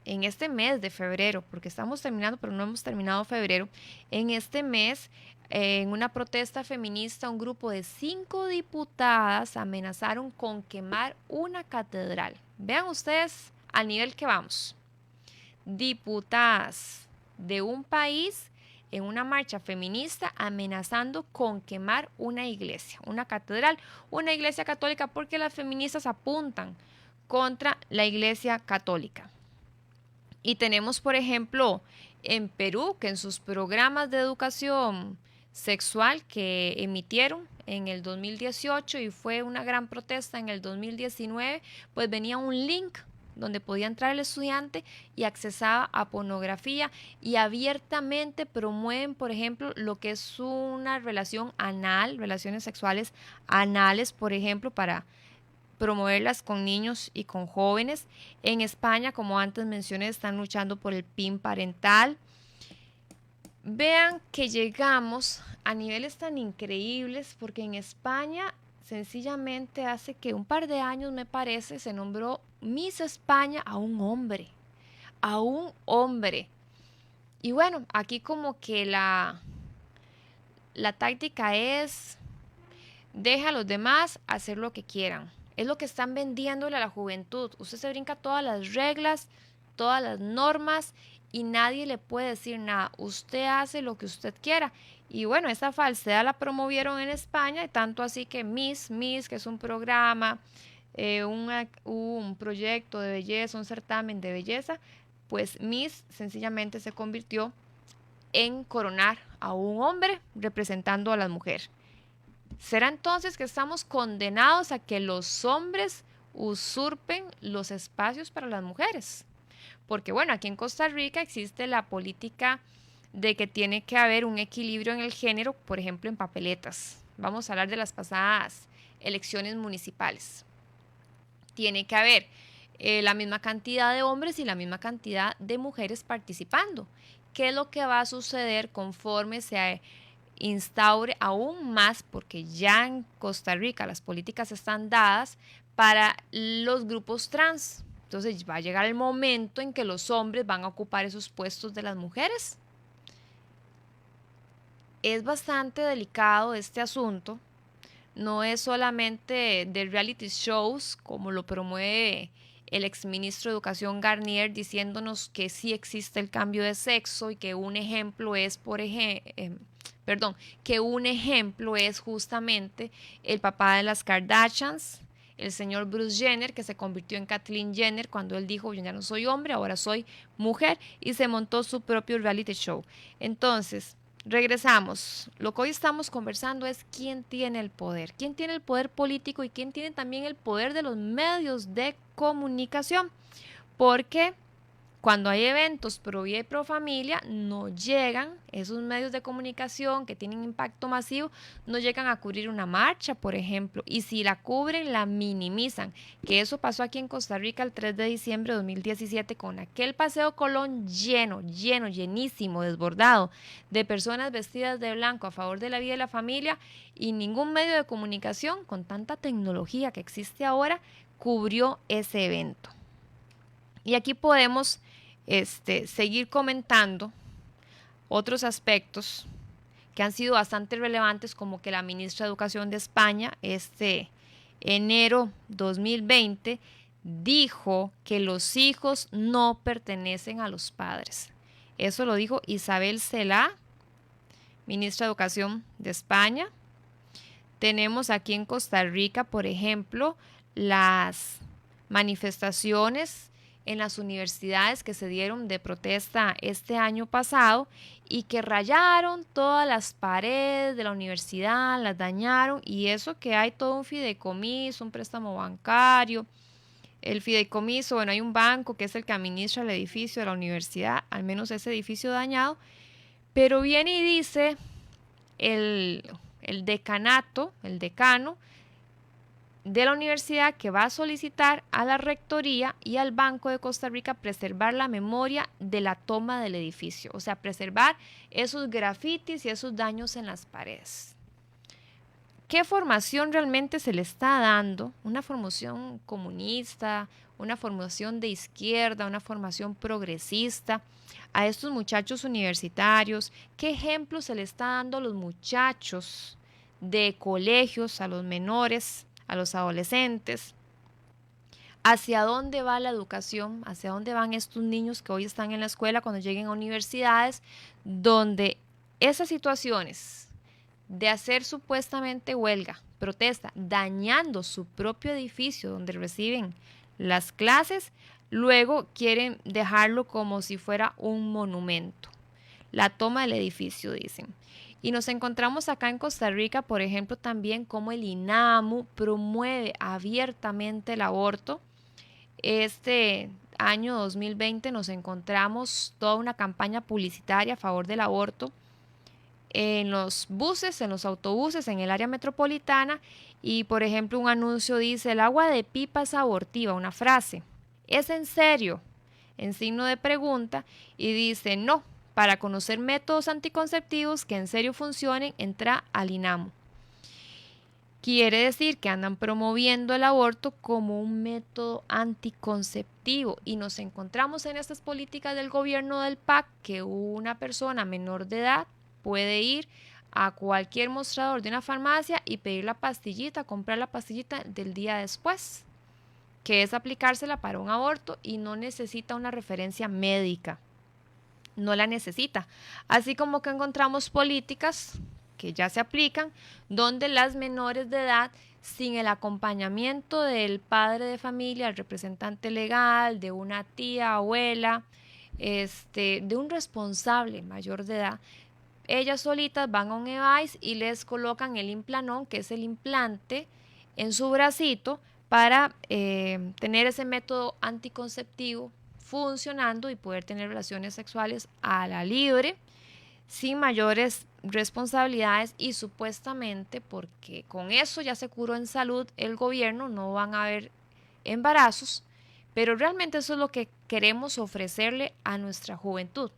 en este mes de febrero, porque estamos terminando, pero no hemos terminado febrero, en este mes, en una protesta feminista, un grupo de 5 diputadas amenazaron con quemar una catedral. Vean ustedes al nivel que vamos. Diputadas de un país en una marcha feminista amenazando con quemar una iglesia, una catedral, una iglesia católica, porque las feministas apuntan contra la iglesia católica. Y tenemos, por ejemplo, en Perú, que en sus programas de educación sexual que emitieron en el 2018 y fue una gran protesta en el 2019, pues venía un link donde podía entrar el estudiante y accesaba a pornografía, y abiertamente promueven, por ejemplo, lo que es una relación anal, relaciones sexuales anales, por ejemplo, para promoverlas con niños y con jóvenes. En España, como antes mencioné, están luchando por el PIN parental. Vean que llegamos a niveles tan increíbles, porque en España sencillamente hace que un par de años, me parece, se nombró Miss España a un hombre, Y bueno, aquí como que la táctica es: deja a los demás hacer lo que quieran. Es lo que están vendiéndole a la juventud. Usted se brinca todas las reglas, todas las normas, y nadie le puede decir nada. Usted hace lo que usted quiera. Y bueno, esa falsedad la promovieron en España, y tanto así que Miss, que es un programa, un proyecto de belleza, un certamen de belleza, pues Miss sencillamente se convirtió en coronar a un hombre representando a la mujer. ¿Será entonces que estamos condenados a que los hombres usurpen los espacios para las mujeres? Porque bueno, aquí en Costa Rica existe la política de que tiene que haber un equilibrio en el género, por ejemplo, en papeletas. Vamos a hablar de las pasadas elecciones municipales. Tiene que haber la misma cantidad de hombres y la misma cantidad de mujeres participando. ¿Qué es lo que va a suceder conforme se instaure aún más? Porque ya en Costa Rica las políticas están dadas para los grupos trans. Entonces va a llegar el momento en que los hombres van a ocupar esos puestos de las mujeres. Es bastante delicado este asunto. No es solamente de reality shows, como lo promueve el exministro de Educación Garnier, diciéndonos que sí existe el cambio de sexo y que un ejemplo es, que un ejemplo es justamente el papá de las Kardashians, el señor Bruce Jenner, que se convirtió en Kathleen Jenner cuando él dijo: yo ya no soy hombre, ahora soy mujer, y se montó su propio reality show. Entonces, regresamos. Lo que hoy estamos conversando es quién tiene el poder político, y quién tiene también el poder de los medios de comunicación. Porque cuando hay eventos pro vida y pro familia, no llegan esos medios de comunicación que tienen impacto masivo, no llegan a cubrir una marcha, por ejemplo, y si la cubren, la minimizan, que eso pasó aquí en Costa Rica el 3 de diciembre de 2017 con aquel Paseo Colón llenísimo, desbordado de personas vestidas de blanco a favor de la vida y la familia, y ningún medio de comunicación con tanta tecnología que existe ahora cubrió ese evento. Y aquí podemos seguir comentando otros aspectos que han sido bastante relevantes, como que la ministra de Educación de España, enero 2020, dijo que los hijos no pertenecen a los padres. Eso lo dijo Isabel Celaá, ministra de Educación de España. Tenemos aquí en Costa Rica, por ejemplo, las manifestaciones en las universidades que se dieron de protesta este año pasado y que rayaron todas las paredes de la universidad, las dañaron, y eso que hay todo un fideicomiso, un préstamo bancario. El fideicomiso, bueno, hay un banco que es el que administra el edificio de la universidad, al menos ese edificio dañado, pero viene y dice el decanato, el decano de la universidad, que va a solicitar a la Rectoría y al Banco de Costa Rica preservar la memoria de la toma del edificio, o sea, preservar esos grafitis y esos daños en las paredes. ¿Qué formación realmente se le está dando? ¿Una formación comunista, una formación de izquierda, una formación progresista a estos muchachos universitarios? ¿Qué ejemplo se le está dando a los muchachos de colegios, a los menores, a los adolescentes? ¿Hacia dónde va la educación? ¿Hacia dónde van estos niños que hoy están en la escuela cuando lleguen a universidades donde esas situaciones de hacer supuestamente huelga, protesta, dañando su propio edificio donde reciben las clases, luego quieren dejarlo como si fuera un monumento? La toma del edificio, dicen. Y nos encontramos acá en Costa Rica, por ejemplo, también como el INAMU promueve abiertamente el aborto. Este año 2020 nos encontramos toda una campaña publicitaria a favor del aborto en los buses, en los autobuses, en el área metropolitana, y por ejemplo un anuncio dice: el agua de pipa es abortiva, una frase. ¿Es en serio? En signo de pregunta, y dice: no, para conocer métodos anticonceptivos que en serio funcionen, entra al INAMU. Quiere decir que andan promoviendo el aborto como un método anticonceptivo, y nos encontramos en estas políticas del gobierno del PAC que una persona menor de edad puede ir a cualquier mostrador de una farmacia y pedir la pastillita, comprar la pastillita del día después, que es aplicársela para un aborto, y no necesita una referencia médica, no la necesita. Así como que encontramos políticas que ya se aplican donde las menores de edad, sin el acompañamiento del padre de familia, el representante legal, de una tía, abuela, de un responsable mayor de edad, ellas solitas van a un EVAIS y les colocan el Implanón, que es el implante en su bracito, para tener ese método anticonceptivo funcionando y poder tener relaciones sexuales a la libre, sin mayores responsabilidades, y supuestamente porque con eso ya se curó en salud el gobierno, no van a haber embarazos, pero realmente eso es lo que queremos ofrecerle a nuestra juventud.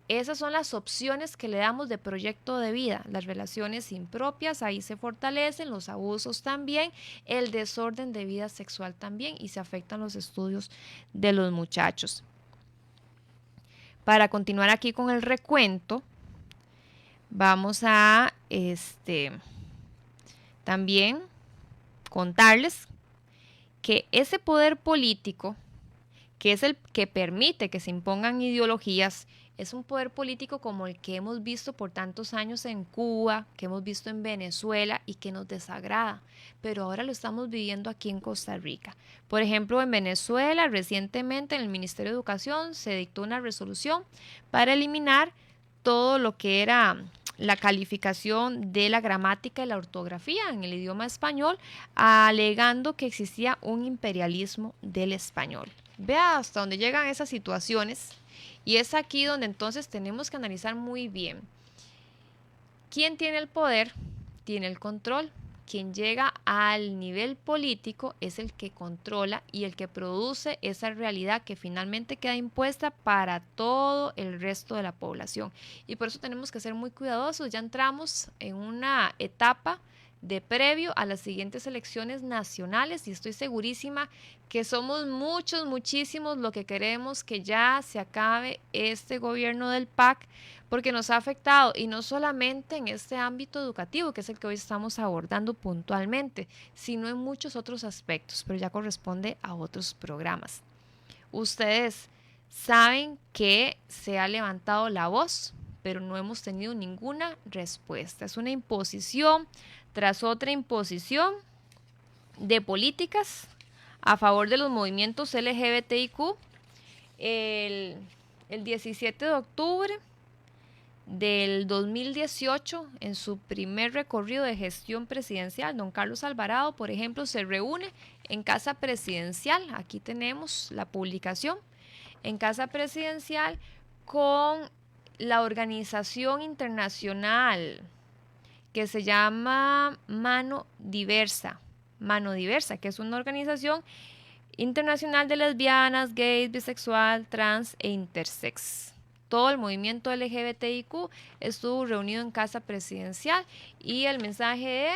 Esas son las opciones que le damos de proyecto de vida. Las relaciones impropias, ahí se fortalecen, los abusos también, el desorden de vida sexual también, y se afectan los estudios de los muchachos. Para continuar aquí con el recuento, vamos a también contarles que ese poder político, que es el que permite que se impongan ideologías, es un poder político como el que hemos visto por tantos años en Cuba, que hemos visto en Venezuela y que nos desagrada, pero ahora lo estamos viviendo aquí en Costa Rica. Por ejemplo, en Venezuela, recientemente en el Ministerio de Educación se dictó una resolución para eliminar todo lo que era la calificación de la gramática y la ortografía en el idioma español, alegando que existía un imperialismo del español. Vea hasta dónde llegan esas situaciones. Y es aquí donde entonces tenemos que analizar muy bien quién tiene el poder, tiene el control. Quien llega al nivel político es el que controla y el que produce esa realidad que finalmente queda impuesta para todo el resto de la población. Y por eso tenemos que ser muy cuidadosos. Ya entramos en una etapa de previo a las siguientes elecciones nacionales, y estoy segurísima que somos muchísimos lo que queremos que ya se acabe este gobierno del PAC, porque nos ha afectado, y no solamente en este ámbito educativo, que es el que hoy estamos abordando puntualmente, sino en muchos otros aspectos, pero ya corresponde a otros programas. Ustedes saben que se ha levantado la voz, pero no hemos tenido ninguna respuesta. Es una imposición tras otra imposición de políticas a favor de los movimientos LGBTIQ. El 17 de octubre del 2018, en su primer recorrido de gestión presidencial, don Carlos Alvarado, por ejemplo, se reúne en Casa Presidencial. Aquí tenemos la publicación. En Casa Presidencial con la organización internacional que se llama Mano Diversa, que es una organización internacional de lesbianas, gays, bisexual, trans e intersex. Todo el movimiento LGBTIQ estuvo reunido en Casa Presidencial, y el mensaje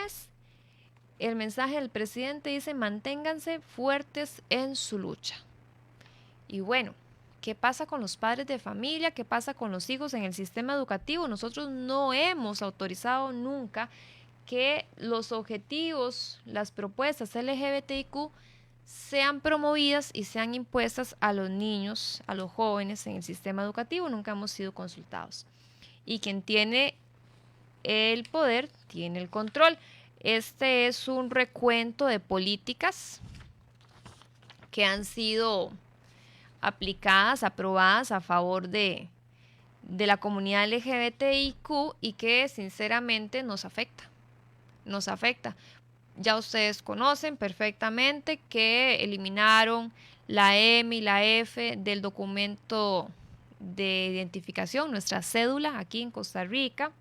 del presidente dice: manténganse fuertes en su lucha. Y bueno, ¿qué pasa con los padres de familia? ¿Qué pasa con los hijos en el sistema educativo? Nosotros no hemos autorizado nunca que los objetivos, las propuestas LGBTIQ sean promovidas y sean impuestas a los niños, a los jóvenes en el sistema educativo. Nunca hemos sido consultados. Y quien tiene el poder, tiene el control. Este es un recuento de políticas que han sido aplicadas, aprobadas a favor de la comunidad LGBTIQ y que sinceramente nos afecta. Ya ustedes conocen perfectamente que eliminaron la M y la F del documento de identificación, nuestra cédula aquí en Costa Rica.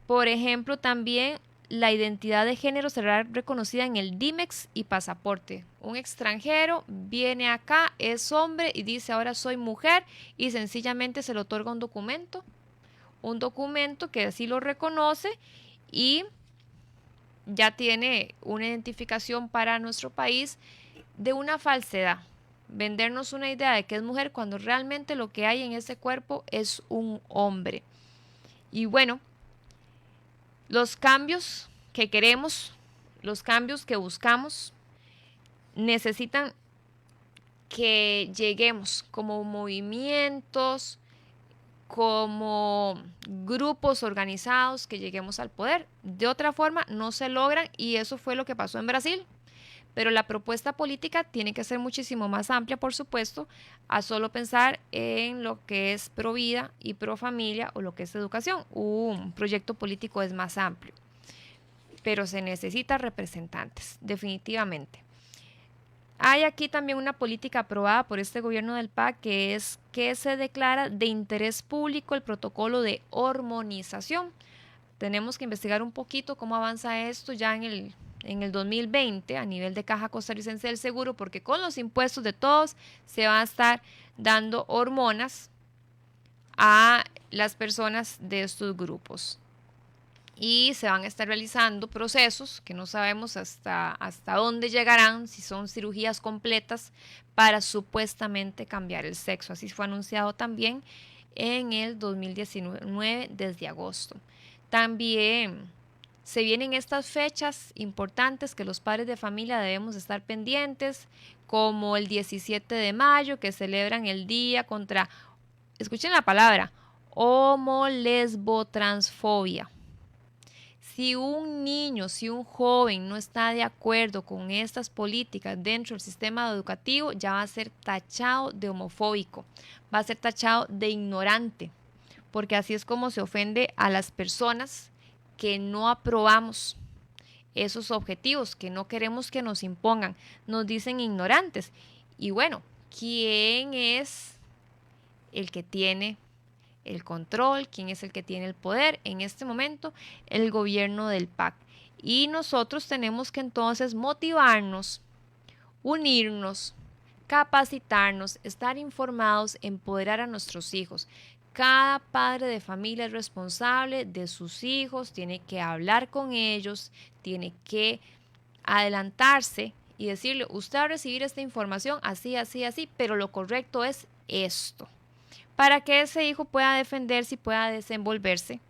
Por ejemplo, también la identidad de género será reconocida en el DIMEX y pasaporte. Un extranjero viene acá, es hombre y dice ahora soy mujer, y sencillamente se le otorga un documento que así lo reconoce, y ya tiene una identificación para nuestro país de una falsedad. Vendernos una idea de que es mujer cuando realmente lo que hay en ese cuerpo es un hombre. Y bueno, los cambios que queremos, los cambios que buscamos, necesitan que lleguemos como movimientos, como grupos organizados, que lleguemos al poder. De otra forma no se logran, y eso fue lo que pasó en Brasil. Pero la propuesta política tiene que ser muchísimo más amplia, por supuesto, a solo pensar en lo que es pro vida y pro familia o lo que es educación. Un proyecto político es más amplio, pero se necesitan representantes, definitivamente. Hay aquí también una política aprobada por este gobierno del PAC, que es que se declara de interés público el protocolo de hormonización. Tenemos que investigar un poquito cómo avanza esto ya en el 2020 a nivel de Caja Costarricense del Seguro, porque con los impuestos de todos se van a estar dando hormonas a las personas de estos grupos. Y se van a estar realizando procesos que no sabemos hasta dónde llegarán, si son cirugías completas para supuestamente cambiar el sexo. Así fue anunciado también en el 2019 desde agosto. También se vienen estas fechas importantes que los padres de familia debemos estar pendientes, como el 17 de mayo, que celebran el día contra, escuchen la palabra, homo-lesbo-transfobia. Si un niño, si un joven no está de acuerdo con estas políticas dentro del sistema educativo, ya va a ser tachado de homofóbico, va a ser tachado de ignorante, porque así es como se ofende a las personas que no aprobamos esos objetivos, que no queremos que nos impongan. Nos dicen ignorantes. Y bueno, ¿quién es el que tiene el control? ¿Quién es el que tiene el poder? En este momento, el gobierno del PAC. Y nosotros tenemos que entonces motivarnos, unirnos, capacitarnos, estar informados, empoderar a nuestros hijos. cada padre de familia es responsable de sus hijos, tiene que hablar con ellos, tiene que adelantarse y decirle, usted va a recibir esta información así, así, así, pero lo correcto es esto, para que ese hijo pueda defenderse y pueda desenvolverse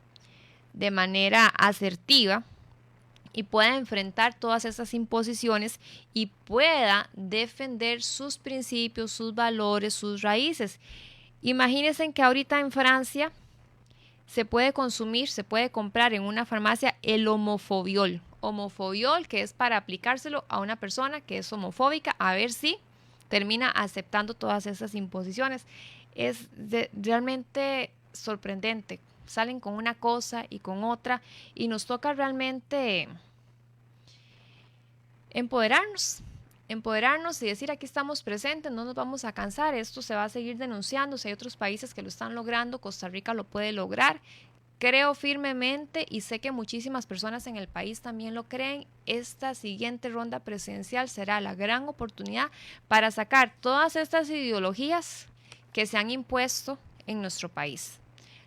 de manera asertiva y pueda enfrentar todas esas imposiciones y pueda defender sus principios, sus valores, sus raíces. Imagínense que ahorita en Francia se puede consumir, se puede comprar en una farmacia el homofobiol. Homofobiol, que es para aplicárselo a una persona que es homofóbica, a ver si termina aceptando todas esas imposiciones. Es realmente sorprendente. Salen con una cosa y con otra y nos toca realmente empoderarnos y decir aquí estamos presentes, no nos vamos a cansar, esto se va a seguir denunciando, si hay otros países que lo están logrando, Costa Rica lo puede lograr. Creo firmemente y sé que muchísimas personas en el país también lo creen, esta siguiente ronda presidencial será la gran oportunidad para sacar todas estas ideologías que se han impuesto en nuestro país,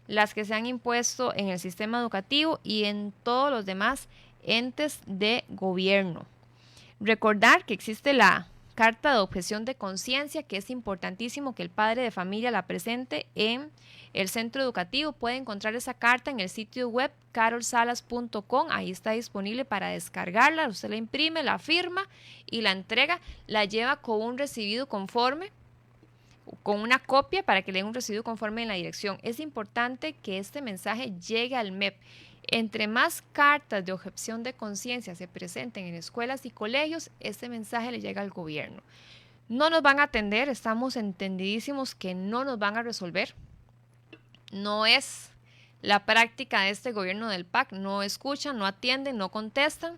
las que se han impuesto en el sistema educativo y en todos los demás entes de gobierno. Recordar que existe la carta de objeción de conciencia, que es importantísimo que el padre de familia la presente en el centro educativo. Puede encontrar esa carta en el sitio web carolsalas.com, ahí está disponible para descargarla, usted la imprime, la firma y la entrega, la lleva con un recibido conforme, con una copia para que le den un recibido conforme en la dirección. Es importante que este mensaje llegue al MEP. Entre más cartas de objeción de conciencia se presenten en escuelas y colegios, este mensaje le llega al gobierno. No nos van a atender, estamos entendidísimos que no nos van a resolver. No es la práctica de este gobierno del PAC, no escuchan, no atienden, no contestan.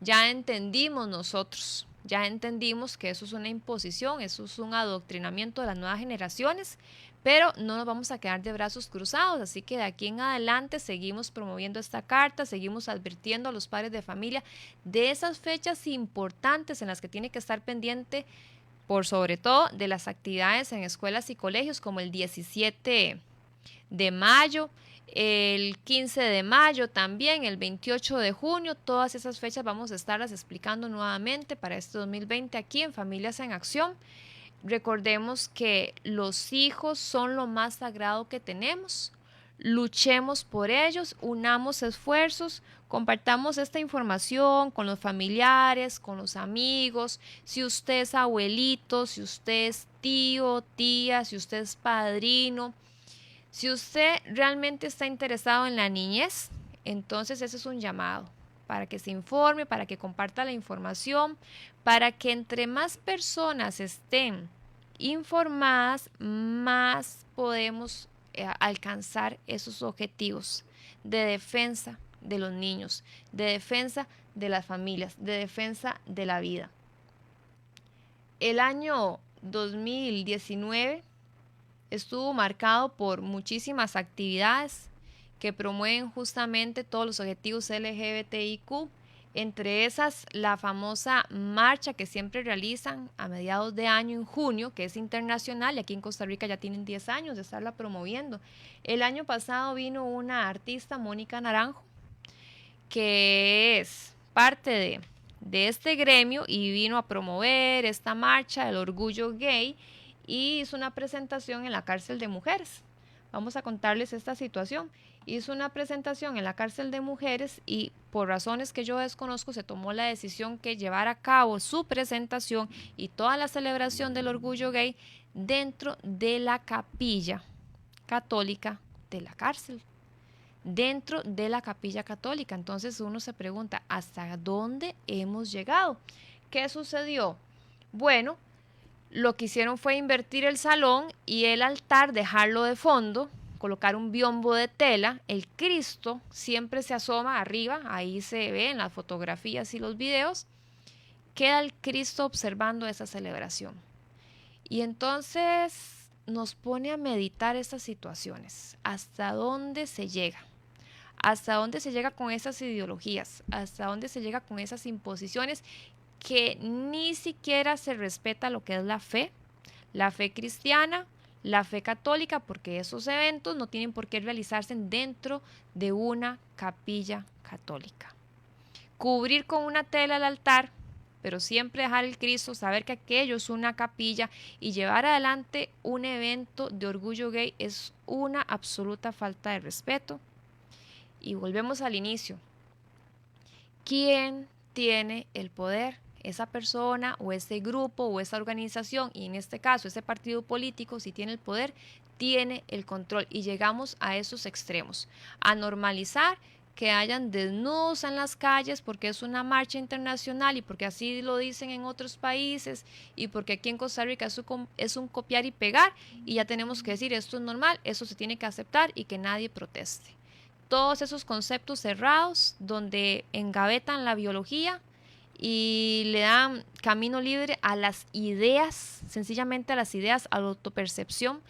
Ya entendimos nosotros, ya entendimos que eso es una imposición, eso es un adoctrinamiento de las nuevas generaciones, pero no nos vamos a quedar de brazos cruzados, así que de aquí en adelante seguimos promoviendo esta carta, seguimos advirtiendo a los padres de familia de esas fechas importantes en las que tiene que estar pendiente, por sobre todo de las actividades en escuelas y colegios, como el 17 de mayo, el 15 de mayo también, el 28 de junio, todas esas fechas vamos a estarlas explicando nuevamente para este 2020 aquí en Familias en Acción. Recordemos que los hijos son lo más sagrado que tenemos. Luchemos por ellos, unamos esfuerzos, compartamos esta información con los familiares, con los amigos. Si usted es abuelito, si usted es tío, tía, si usted es padrino, si usted realmente está interesado en la niñez, entonces ese es un llamado para que se informe, para que comparta la información, para que entre más personas estén informadas, más podemos alcanzar esos objetivos de defensa de los niños, de defensa de las familias, de defensa de la vida. El año 2019 estuvo marcado por muchísimas actividades que promueven justamente todos los objetivos LGBTIQ, entre esas la famosa marcha que siempre realizan a mediados de año en junio, que es internacional, y aquí en Costa Rica ya tienen 10 años de estarla promoviendo. El año pasado vino una artista, Mónica Naranjo, que es parte de este gremio y vino a promover esta marcha del orgullo gay y hizo una presentación en la cárcel de mujeres. Vamos a contarles esta situación. Hizo una presentación en la cárcel de mujeres y por razones que yo desconozco se tomó la decisión que llevara a cabo su presentación y toda la celebración del orgullo gay dentro de la capilla católica de la cárcel. Dentro de la capilla católica. Entonces uno se pregunta, ¿hasta dónde hemos llegado? ¿Qué sucedió? Bueno, lo que hicieron fue invertir el salón y el altar, dejarlo de fondo, colocar un biombo de tela. El Cristo siempre se asoma arriba, ahí se ve en las fotografías y los videos, queda el Cristo observando esa celebración. Y entonces nos pone a meditar estas situaciones, hasta dónde se llega. Hasta dónde se llega con esas ideologías, hasta dónde se llega con esas imposiciones que ni siquiera se respeta lo que es la fe cristiana, la fe católica, porque esos eventos no tienen por qué realizarse dentro de una capilla católica. Cubrir con una tela el altar, pero siempre dejar el Cristo, saber que aquello es una capilla, y llevar adelante un evento de orgullo gay es una absoluta falta de respeto. Y volvemos al inicio. ¿Quién tiene el poder? Esa persona o ese grupo o esa organización, y en este caso ese partido político, si tiene el poder, tiene el control, y llegamos a esos extremos, a normalizar que hayan desnudos en las calles porque es una marcha internacional y porque así lo dicen en otros países y porque aquí en Costa Rica es un copiar y pegar, y ya tenemos que decir esto es normal, eso se tiene que aceptar y que nadie proteste. Todos esos conceptos cerrados donde engavetan la biología y le dan camino libre a las ideas, sencillamente a las ideas, a la autopercepción,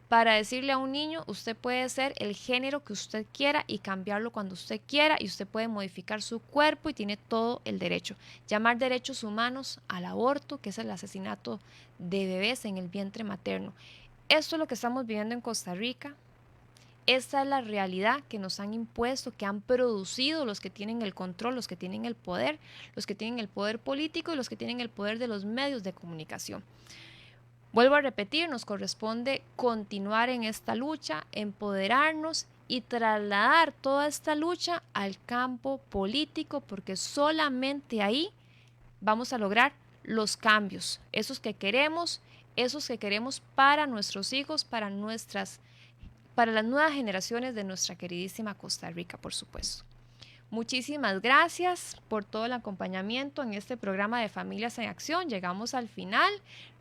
para decirle a un niño, usted puede ser el género que usted quiera y cambiarlo cuando usted quiera, y usted puede modificar su cuerpo y tiene todo el derecho. Llamar derechos humanos al aborto, que es el asesinato de bebés en el vientre materno. Esto es lo que estamos viviendo en Costa Rica. Esta es la realidad que nos han impuesto, que han producido los que tienen el control, los que tienen el poder político y los que tienen el poder de los medios de comunicación. Vuelvo a repetir, nos corresponde continuar en esta lucha, empoderarnos y trasladar toda esta lucha al campo político, porque solamente ahí vamos a lograr los cambios, esos que queremos para nuestros hijos, para las nuevas generaciones de nuestra queridísima Costa Rica, por supuesto. Muchísimas gracias por todo el acompañamiento en este programa de Familias en Acción. Llegamos al final.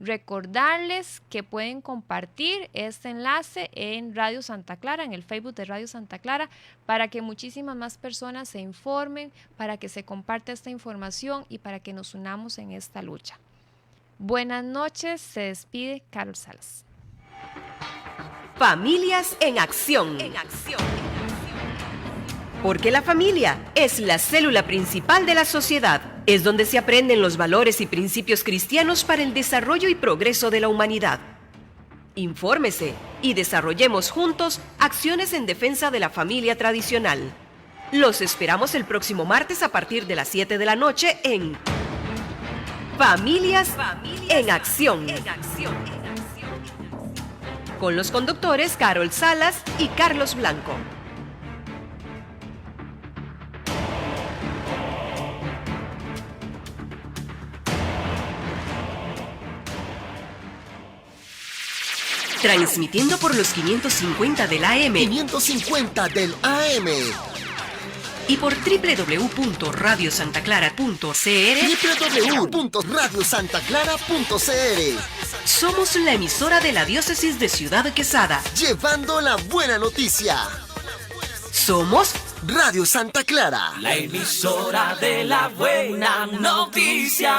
Recordarles que pueden compartir este enlace en Radio Santa Clara, en el Facebook de Radio Santa Clara, para que muchísimas más personas se informen, para que se comparta esta información y para que nos unamos en esta lucha. Buenas noches, se despide Carol Salas. Familias en Acción. Porque la familia es la célula principal de la sociedad. Es donde se aprenden los valores y principios cristianos para el desarrollo y progreso de la humanidad. Infórmese y desarrollemos juntos acciones en defensa de la familia tradicional. Los esperamos el próximo martes a partir de las 7 de la noche en Familias en Acción. Con los conductores Carol Salas y Carlos Blanco. Transmitiendo por los 550 del AM. 550 del AM. Y por www.radiosantaclara.cr. www.radiosantaclara.cr. Somos la emisora de la Diócesis de Ciudad Quesada. Llevando la buena noticia. Somos Radio Santa Clara. La emisora de la buena noticia.